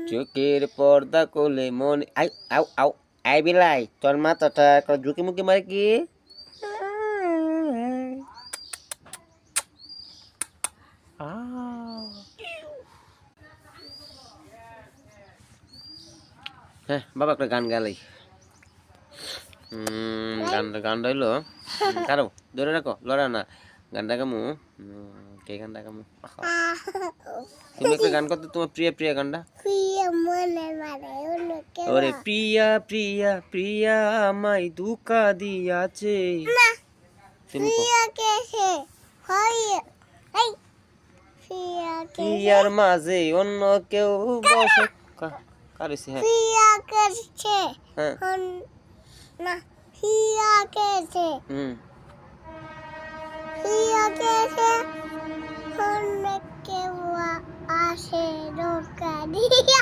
চোখের পর্দা কোলে মন আই আউ আউ আই বিলাই তোর মাথাটা একটা ঝুঁকি মুখি মারে কি হ্যাঁ বাবা একটা গান গালাই গানটা হইলো কারো ধরে রাখো লড়া না গানটা গামু কে গানটা গামু তুমি একটা গান করতে তোমার প্রিয় প্রিয় গানটা ওরে প্রিয়া প্রিয়া প্রিয়া আমায় ধোঁকা দিয়াছে তুমি প্রিয়ার মাঝে অন্য কেউ বসে কারেছে হ্যাঁ না হিয়া কেছে হিয়া কেছে অনেক কেউ আসে ধোকা দিয়া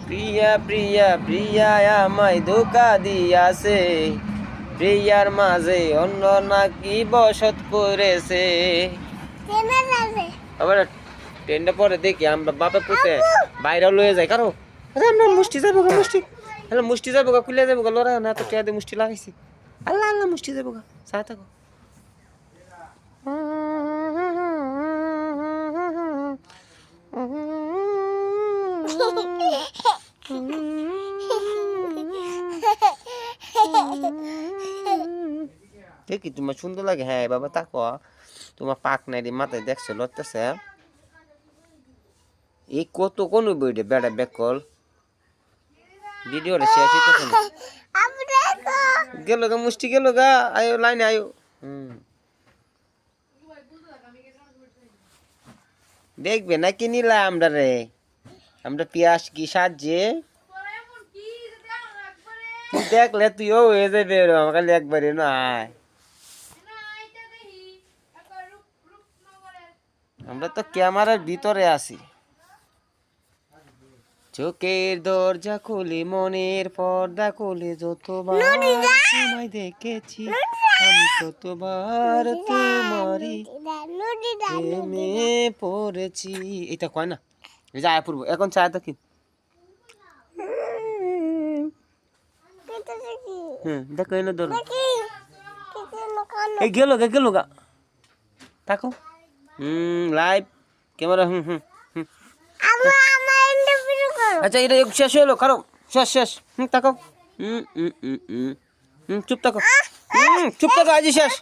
প্রিয়া প্রিয়া প্রিয়া আমায় ধোঁকা দিয়াছে প্রিয়ার মাঝে অন্য নাকি বসত করেছে আবার ট্রেনটা পরে দেখি আমরা বাপে পুতে বাইরে লয়ে যাই কারো আমরা মুষ্টি যাবো গা মুষ্টি হ্যালো মুষ্টি যাবো গা খুলে যাবো গা লড়া না তো টিয়া দিয়ে মুষ্টি লাগাইছি আল্লাহ আল্লাহ মুষ্টি যাবো গা সাথে থাকো দেখি তোমার সুন্দর লাগে হ্যাঁ বাবা তাকো তোমার পাক নাই রে মাথায় দেখছে লড়তেছে এই কত কোন বইটা বেড়া বেকল ভিডিওটা শেষ হইতেছে না গেল গা মুষ্টি গেল গা আয়ো লাইনে আয়ো দেখবে না কি নিলা আমরা রে আমরা পিয়াস কি সাজে দেখলে তুইও হয়ে যাবে আমাকে একবারে নয় আমরা তো ক্যামেরার ভিতরে আছি চোখের দরজা খুলে মনের পর্দা খুলে যতবার তোমায় দেখেছি আমি ততবার তোমারই প্রেমে পড়েছি এটা কয় না এই যে আয় পড়বো এখন চায় তো কি দেখো এনে ধরো এই গেল গা থাকো লাইভ ক্যামেরা আচ্ছা এটা শেষ হলো কারো শেষ তাকাও চুপ থাকো চুপ থাকো আজ শেষ